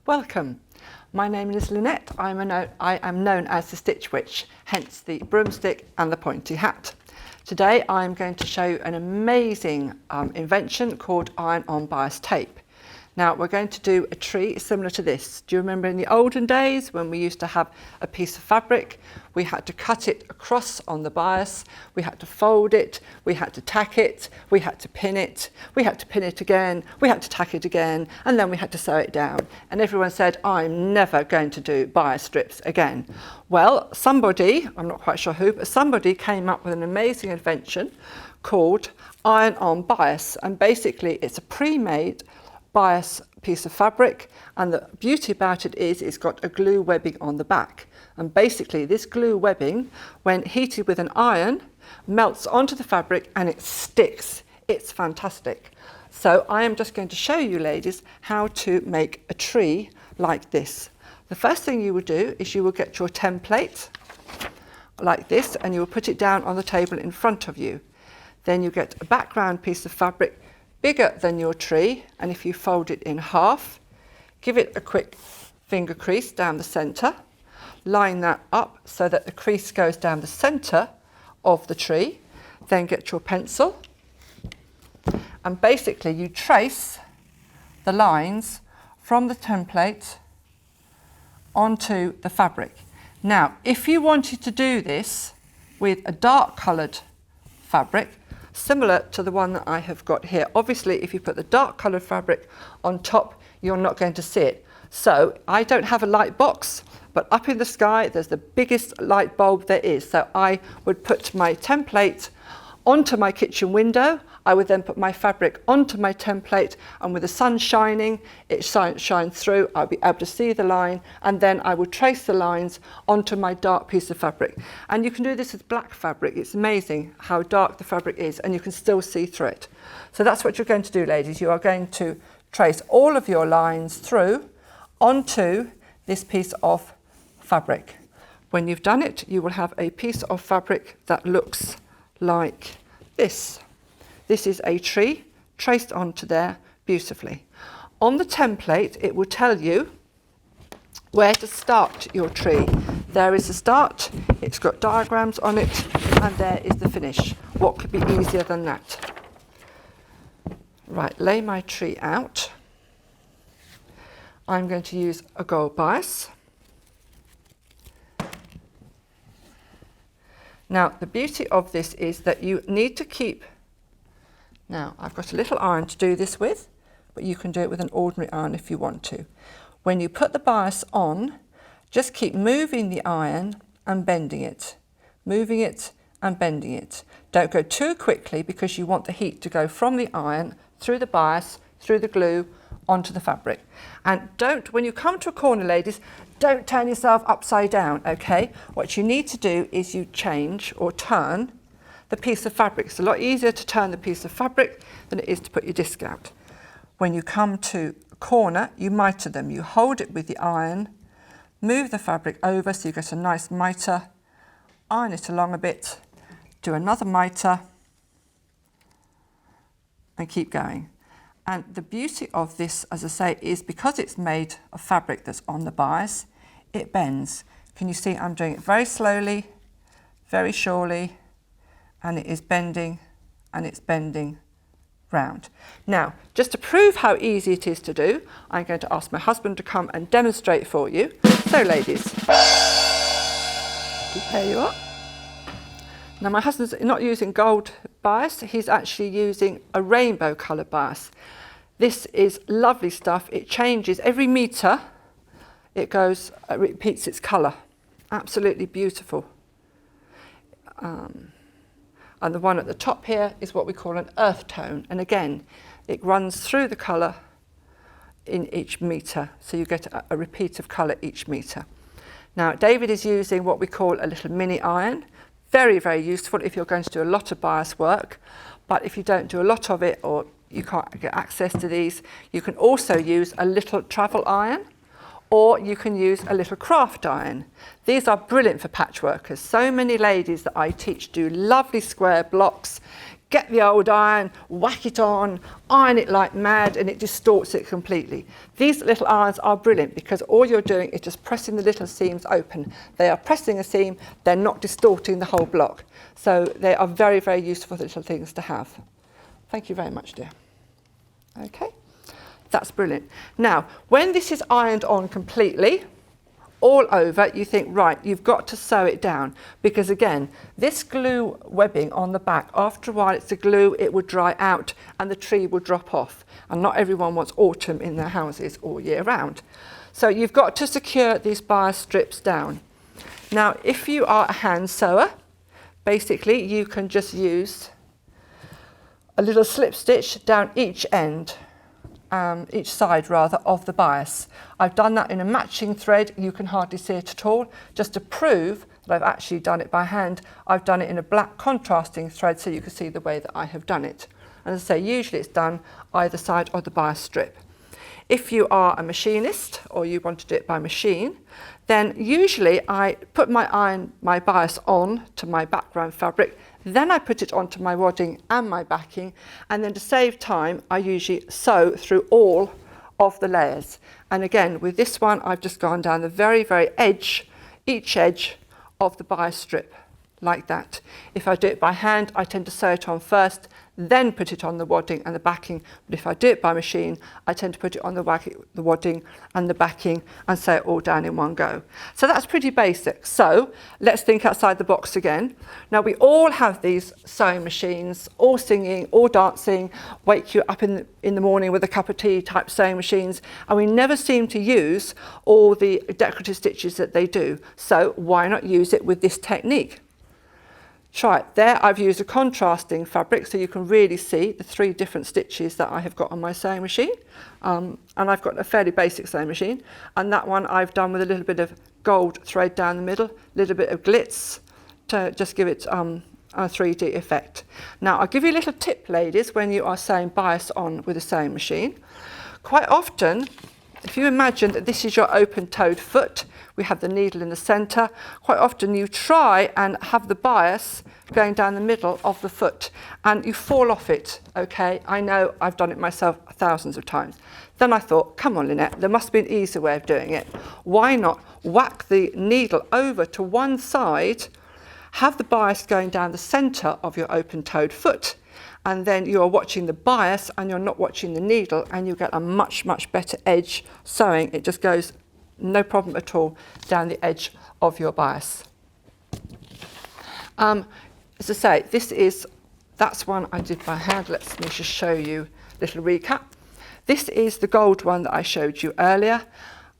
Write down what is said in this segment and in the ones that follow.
Welcome. My name is Lynette. I am known as the Stitch Witch, hence the broomstick and the pointy hat. Today I'm going to show you an amazing invention called iron-on bias tape. Now we're going to do a tree similar to this. Do you remember in the olden days when we used to have a piece of fabric? We had to cut it across on the bias, we had to fold it, we had to tack it, we had to pin it, we had to pin it again, we had to tack it again, and then we had to sew it down. And everyone said, I'm never going to do bias strips again. Well, somebody, I'm not quite sure who, but somebody came up with an amazing invention called iron-on bias. And basically it's a pre-made bias piece of fabric, and the beauty about it is it's got a glue webbing on the back, and basically this glue webbing, when heated with an iron, melts onto the fabric and it sticks. It's fantastic. So I am just going to show you ladies how to make a tree like this. The first thing you will do is you will get your template like this and you will put it down on the table in front of you. Then you get a background piece of fabric bigger than your tree, and if you fold it in half, give it a quick finger crease down the centre, line that up so that the crease goes down the centre of the tree, then get your pencil and basically you trace the lines from the template onto the fabric. Now if you wanted to do this with a dark coloured fabric, similar to the one that I have got here. Obviously, if you put the dark coloured fabric on top, you're not going to see it. So I don't have a light box, but up in the sky, there's the biggest light bulb there is. So I would put my template onto my kitchen window. I would then put my fabric onto my template, and with the sun shining, it shines through. I'll be able to see the line, and then I would trace the lines onto my dark piece of fabric. And you can do this with black fabric. It's amazing how dark the fabric is, and you can still see through it. So that's what you're going to do, ladies. You are going to trace all of your lines through onto this piece of fabric. When you've done it, you will have a piece of fabric that looks like this. This is a tree traced onto there beautifully. On the template, it will tell you where to start your tree. There is the start, it's got diagrams on it, and there is the finish. What could be easier than that? Right, lay my tree out. I'm going to use a gold bias. Now, the beauty of this is that you need to keep. Now, I've got a little iron to do this with, but you can do it with an ordinary iron if you want to. When you put the bias on, just keep moving the iron and bending it. Moving it and bending it. Don't go too quickly because you want the heat to go from the iron, through the bias, through the glue, onto the fabric. And don't, when you come to a corner, ladies, don't turn yourself upside down, okay? What you need to do is you change or turn the piece of fabric. It's a lot easier to turn the piece of fabric than it is to put your disc out. When you come to a corner, you mitre them. You hold it with the iron, move the fabric over so you get a nice mitre, iron it along a bit, do another mitre, and keep going. And the beauty of this, as I say, is because it's made of fabric that's on the bias, it bends. Can you see I'm doing it very slowly, very surely, and it is bending and it's bending round. Now, just to prove how easy it is to do, I'm going to ask my husband to come and demonstrate for you. So ladies, there you are. Now my husband's not using gold bias, he's actually using a rainbow colour bias. This is lovely stuff. It changes every metre, it repeats its colour. Absolutely beautiful. And the one at the top here is what we call an earth tone. And again, it runs through the colour in each metre. So you get a repeat of colour each metre. Now, David is using what we call a little mini iron. Very, very useful if you're going to do a lot of bias work. But if you don't do a lot of it or you can't get access to these, you can also use a little travel iron, or you can use a little craft iron. These are brilliant for patchworkers. So many ladies that I teach do lovely square blocks, get the old iron, whack it on, iron it like mad, and it distorts it completely. These little irons are brilliant because all you're doing is just pressing the little seams open. They are pressing a seam, they're not distorting the whole block. So they are very, very useful little things to have. Thank you very much, dear. Okay, that's brilliant. Now, when this is ironed on completely, all over, you think, right, you've got to sew it down, because again, this glue webbing on the back, after a while it's the glue, it would dry out and the tree would drop off, and not everyone wants autumn in their houses all year round. So you've got to secure these bias strips down. Now, if you are a hand sewer, basically you can just use a little slip stitch down each end, each side rather, of the bias. I've done that in a matching thread. You can hardly see it at all. Just to prove that I've actually done it by hand, I've done it in a black contrasting thread so you can see the way that I have done it. And as I say, usually it's done either side of the bias strip. If you are a machinist or you want to do it by machine, then usually I put my bias on to my background fabric, then I put it onto my wadding and my backing, and then to save time I usually sew through all of the layers. And again, with this one I've just gone down the very, very edge, each edge of the bias strip, like that. If I do it by hand, I tend to sew it on first, then put it on the wadding and the backing. But if I do it by machine, I tend to put it on the wadding and the backing and sew it all down in one go. So that's pretty basic. So let's think outside the box again. Now we all have these sewing machines, all singing, all dancing, wake you up in the morning with a cup of tea type sewing machines, and we never seem to use all the decorative stitches that they do. So why not use it with this technique? Try it. There I've used a contrasting fabric so you can really see the 3 different stitches that I have got on my sewing machine. And I've got a fairly basic sewing machine, and that one I've done with a little bit of gold thread down the middle, a little bit of glitz to just give it a 3D effect. Now I'll give you a little tip, ladies, when you are sewing bias on with a sewing machine. Quite often, if you imagine that this is your open-toed foot, we have the needle in the centre, quite often you try and have the bias going down the middle of the foot and you fall off it, okay? I know, I've done it myself thousands of times. Then I thought, come on Lynette, there must be an easier way of doing it. Why not whack the needle over to one side, have the bias going down the centre of your open-toed foot, and then you're watching the bias and you're not watching the needle, and you get a much, much better edge sewing. It just goes no problem at all down the edge of your bias. As I say, that's one I did by hand. Let me just show you a little recap. This is the gold one that I showed you earlier.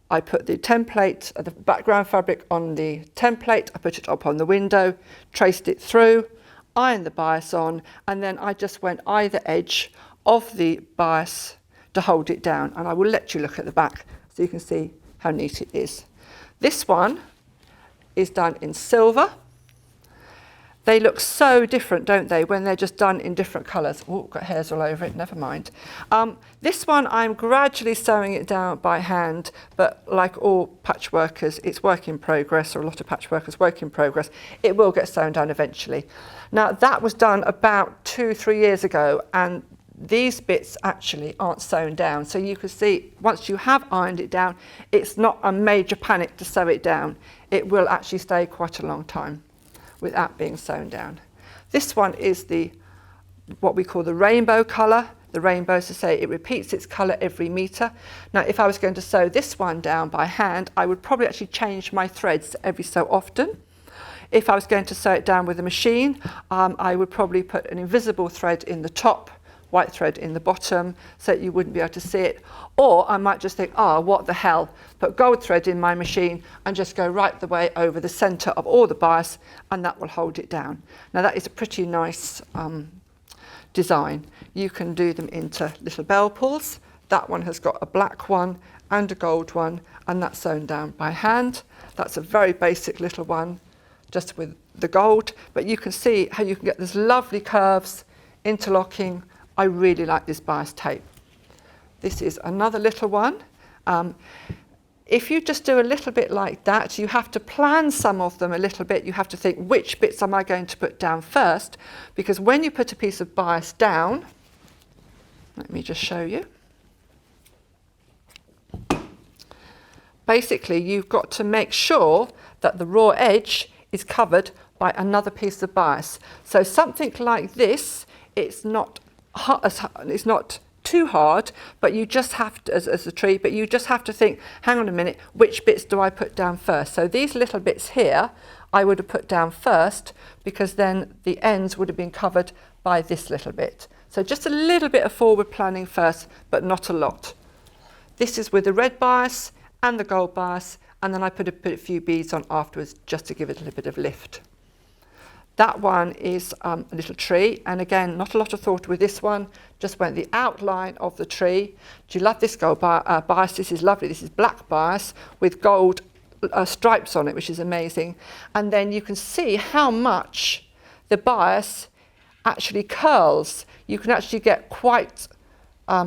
I put the template, the background fabric on the template, I put it up on the window, traced it through, ironed the bias on, and then I just went either edge of the bias to hold it down. And I will let you look at the back so you can see how neat it is. This one is done in silver. They look so different, don't they, when they're just done in different colours. Oh, got hairs all over it, never mind. This one, I'm gradually sewing it down by hand, but like all patchworkers, it's work in progress, or a lot of patchworkers work in progress. It will get sewn down eventually. Now, that was done about 2-3 years ago, and these bits actually aren't sewn down. So you can see, once you have ironed it down, it's not a major panic to sew it down. It will actually stay quite a long time without being sewn down. This one is what we call the rainbow colour. The rainbow, as I say, it repeats its colour every metre. Now, if I was going to sew this one down by hand, I would probably actually change my threads every so often. If I was going to sew it down with a machine, I would probably put an invisible thread in the top, white thread in the bottom, so that you wouldn't be able to see it. Or I might just think, what the hell, put gold thread in my machine and just go right the way over the centre of all the bias, and that will hold it down. Now that is a pretty nice design. You can do them into little bell pulls. That one has got a black one and a gold one, and that's sewn down by hand. That's a very basic little one, just with the gold, but you can see how you can get these lovely curves, interlocking. I really like this bias tape. This is another little one. if you just do a little bit like that, you have to plan some of them a little bit. You have to think, which bits am I going to put down first? Because when you put a piece of bias down, let me just show you. Basically, you've got to make sure that the raw edge is covered by another piece of bias. So something like this, it's not too hard, but you just have to, as a tree, but you just have to think, hang on a minute, which bits do I put down first? So these little bits here, I would have put down first, because then the ends would have been covered by this little bit. So just a little bit of forward planning first, but not a lot. This is with the red bias and the gold bias, and then I put a few beads on afterwards just to give it a little bit of lift. That one is a little tree, and again, not a lot of thought with this one, just went the outline of the tree. Do you love this gold bias? This is lovely. This is black bias with gold stripes on it, which is amazing. And then you can see how much the bias actually curls. You can actually get quite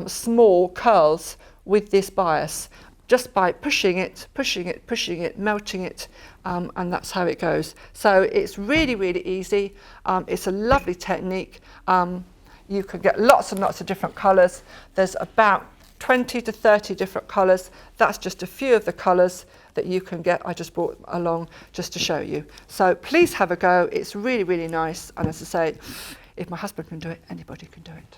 small curls with this bias, just by pushing it, melting it, and that's how it goes. So it's really, really easy. It's a lovely technique. You can get lots and lots of different colours. There's about 20 to 30 different colours. That's just a few of the colours that you can get. I just brought along just to show you. So please have a go. It's really, really nice. And as I say, if my husband can do it, anybody can do it.